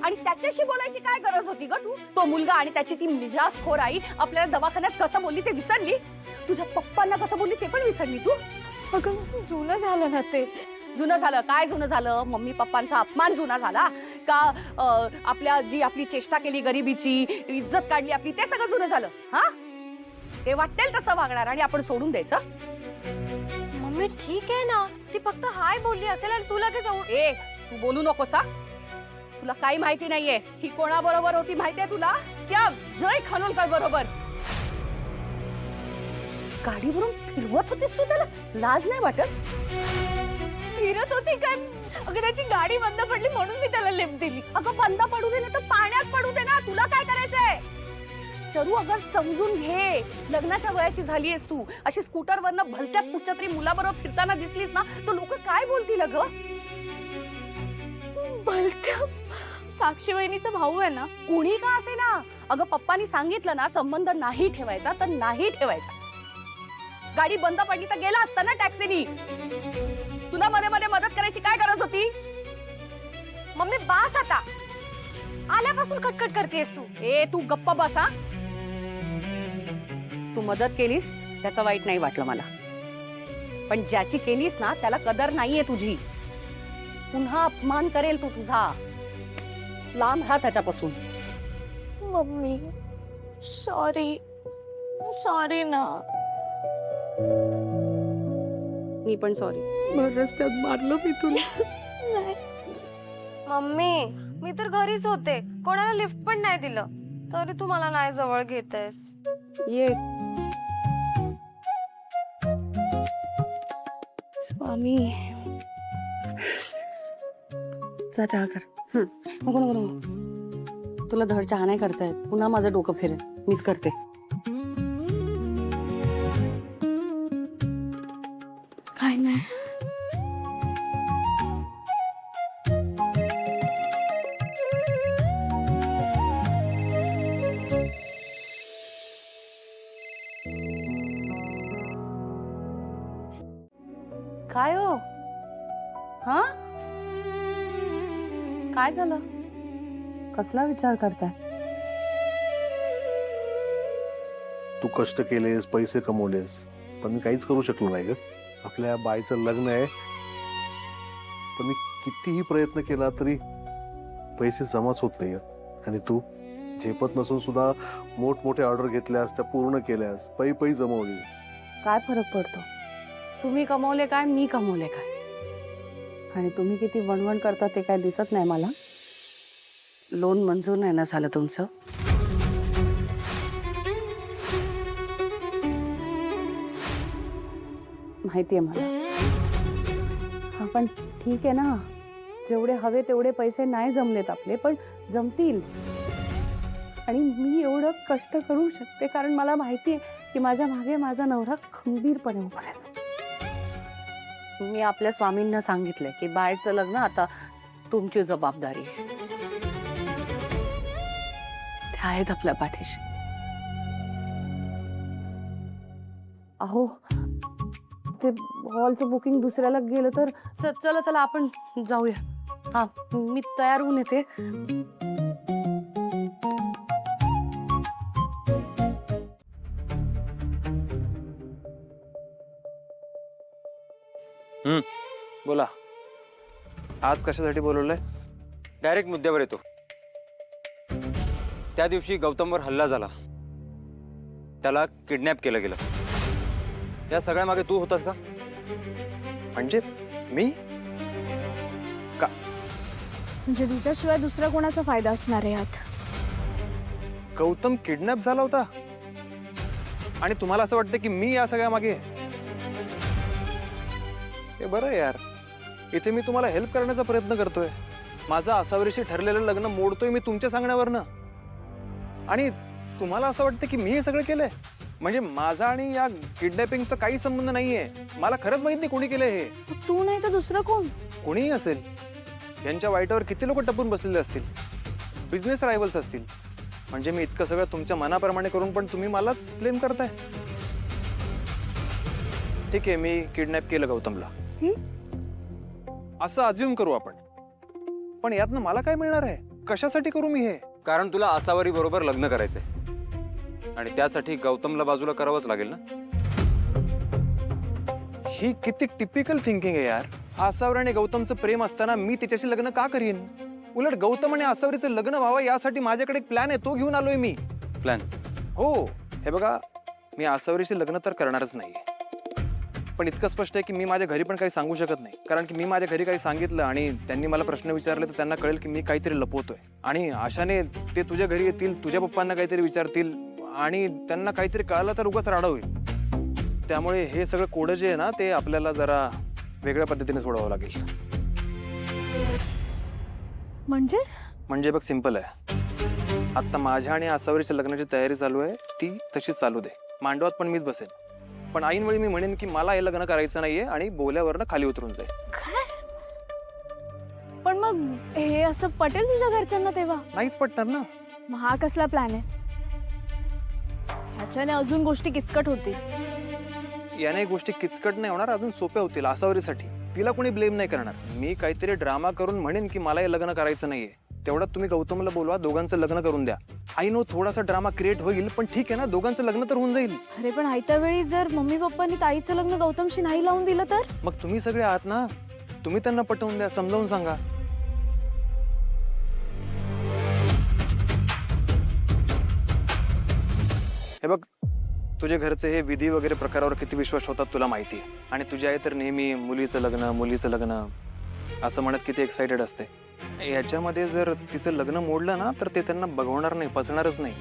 आणि त्याच्याशी बोलायची काय गरज होती ग तू? तो मुलगा आणि त्याची ती मिजाजखोर आई आपल्याला दवाखान्यात कसं बोलली ते विसरली? तुझ्या पप्पांना कसं बोलली ते पण विसरली तू? अगं जुनं झालं ना ते. जुनं झालं काय? जुनं झालं मम्मी पप्पांचा अपमान जुना झाला का? आपल्या जी आपली चेष्टा केली गरिबीची, इज्जत काढली आपली, ते सगळं जुनं झालं? हा, ते वाटेल तसं वागणार आणि आपण सोडून द्यायचं? मम्मी ठीक आहे ना, ती फक्त हाय बोलली असेल आणि तू लगेच ए तू बोलू नकोस हा. तुला काही माहिती नाहीये ही कोणाबरोबर होती माहितीये तुला? त्या जय खानोलकर बरोबर गाडीवरून फिरवत होतीस तू त्याला. लाज नाही वाटत? फिरत होती काय? अगं त्याची गाडी बंद पडली म्हणून मी त्याला लिफ्ट दिली. अगं बंद पडू दे ना तर पाण्यात पडू दे ना, तुला काय करायचंय? शरू अगं समजून घे, लग्नाच्या वयाची झालीयस तू. अशी स्कूटरवरनं भलत्याच कुठच्या तरी मुलाबरोबर फिरताना दिसलीस ना तर लोक काय बोलतील अगं? भलत्या साक्षी वहिनीचा भाऊ आहे ना. कुणी का असे ना. अगं पप्पानी सांगितलं ना संबंध नाही ठेवायचा तर नाही ठेवायचा. गाडी बंद पडली तर गेला असता ना टॅक्सीनी. तुला मध्ये मध्ये मदत करायची काय गरज होती? मम्मी बास आता, आल्यापासून कटकट करतेस तू. ए तू गप्प बसा. तू मदत केलीस त्याचं वाईट नाही वाटलं मला, पण ज्याची केलीस ना त्याला कदर नाहीये तुझी. पुन्हा अपमान करेल तू तुझा. लांब राहा त्याच्यापासून. मम्मी सॉरी, सॉरी ना. मी पण सॉरी. रस्त्यात मारलं मी तुला. मम्मी मी तर घरीच होते, कोणाला लिफ्ट पण नाही दिलं, तरी तू मला नाही जवळ घेतेस. ये स्वामी. जा चहा कर. नको नको नको, तुला धड चहा नाही करतायत. पुन्हा माझं डोकं फिरेल. मीच करते. काय नाही. काय हो? हा, काय झालं? कसला विचार करताय? तू कष्ट केलेस, पैसे कमवलेस, पण मी काहीच करू शकलो नाही ग. आपल्या बाईचं लग्न आहे, पण मी कितीही प्रयत्न केला तरी पैसे जमाच होत नाही. आणि तू झेपत नसून सुद्धा मोठमोठे ऑर्डर घेतल्यास, त्या पूर्ण केल्यास, पै पै जमवली. काय फरक पडतो? तुम्ही कमवले काय, मी कमवले काय? आणि तुम्ही किती वणवण करता ते काय दिसत नाही मला? लोन मंजूर नाही ना झालं तुमचं? माहितीये मला. हा पण ठीक आहे ना, जेवढे हवे तेवढे पैसे नाही जमलेत आपले, पण जमतील. आणि मी एवढं कष्ट करू शकते कारण मला माहितीये की माझ्या मागे माझा नवरा खंबीरपणे उभा आहे. मी आपल्या स्वामींना सांगितलंय की बाहेरचं लग्न आता तुमची जबाबदारी आहे. ते आहेत आपल्या पाठीशी. अहो ते हॉलचं बुकिंग दुसऱ्याला गेलं तर चला चला आपण जाऊया. हा मी तयार होऊन येते. बोला, आज कशासाठी बोलवलंय? डायरेक्ट मुद्द्यावर येतो. त्या दिवशी गौतमवर हल्ला झाला, त्याला किडनॅप केलं गेलं. या सगळ्या मागे तू होतास का? म्हणजे मी का? म्हणजे तुझ्याशिवाय दुसरा कोणाचा फायदा असणार आहे यात? गौतम किडनॅप झाला होता आणि तुम्हाला असं वाटतं की मी या सगळ्या मागे? हे बरं यार, इथे मी तुम्हाला हेल्प करण्याचा प्रयत्न करतोय. माझं असावरीशी ठरलेलं लग्न मोडतोय मी तुमच्या सांगण्यावरनं, आणि तुम्हाला असं वाटतं की मी हे सगळं केलंय? म्हणजे माझा आणि या किडनॅपिंगचा काही संबंध नाहीये. मला खरंच माहित नाही कोणी केलंय हे. तू नाही तर दुसरं कोण? कोणीही असेल. यांच्या वाईटावर किती लोक टपून बसलेले असतील, बिझनेस रायव्हल्स असतील. म्हणजे मी इतकं सगळं तुमच्या मनाप्रमाणे करून पण तुम्ही मलाच ब्लेम करताय. ठीक आहे, मी किडनॅप केलं गौतमला असं अज्युम करू आपण, पण यातनं मला काय मिळणार आहे? कशासाठी करू मी हे? कारण तुला आसावरी बरोबर लग्न करायचंय आणि त्यासाठी गौतमला बाजूला करावंच लागेल ना. ही किती टिपिकल थिंकिंग आहे यार. आसावरी आणि गौतमचं प्रेम असताना मी तिच्याशी लग्न का करीन? उलट गौतम आणि आसावरीचं लग्न व्हावं यासाठी माझ्याकडे एक प्लॅन आहे, तो घेऊन आलोय मी. प्लॅन? हो, हे बघा, मी आसावरीशी लग्न तर करणारच नाही. पण इतकं स्पष्ट आहे की मी माझ्या घरी पण काही सांगू शकत नाही. कारण की मी माझ्या घरी काही सांगितलं आणि त्यांनी मला प्रश्न विचारले तर त्यांना कळेल की मी काहीतरी लपवतोय. आणि अशाने ते तुझ्या घरी येतील, तुझ्या पप्पांना काहीतरी विचारतील आणि त्यांना काहीतरी कळालं तर उगाच राडा होईल. त्यामुळे हे सगळं कोडं जे आहे ना, ते आपल्याला जरा वेगळ्या पद्धतीने सोडवावं लागेल. म्हणजे बघ, सिंपल आहे. आता माझ्या आणि आसावरीच्या लग्नाची तयारी चालू आहे, ती तशीच चालू दे. मांडवात पण मीच बसेन. पण ऐनवेळी मी म्हणेन की मला हे लग्न करायचं नाहीये आणि बोल्यावरनं खाली उतरून जाईल. पण मग हे असं पटेल तुझ्या घरच्यांना तेव्हा? नाहीच पटणार ना. मग हा कसला प्लॅन आहे? ह्याच्याने अजून गोष्टी किचकट होतील. याने गोष्टी किचकट नाही होणार, अजून सोप्या होतील आसावरीसाठी. तिला कोणी ब्लेम नाही करणार. मी काहीतरी ड्रामा करून म्हणेन की मला हे लग्न करायचं नाहीये. तेवढ्यात तुम्ही गौतमला बोलवा, दोघांचं लग्न करून द्या. आई नो थोडासा ड्रामा क्रिएट होईल, पण ठीक आहे ना, दोघांचं लग्न तर होऊन जाईल. अरे पण आयत्या वेळी जर मम्मी पप्पांनी ताईचं लग्न गौतमशी नाही लावून दिलं तर? मग तुम्ही सगळे आहात ना, तुम्ही त्यांना पटवून द्या, समजावून सांगा. हे बघ, तुझे घरचे हे विधी वगैरे प्रकारावर किती विश्वास होतात तुला माहिती आहे. आणि तुझी आई तर नेहमी मुलीचं लग्न असं म्हणत किती एक्साइटेड असते. याच्यामध्ये जर तिचं लग्न मोडलं ना, तर ते त्यांना बघवणार नाही, पचणारच नाही.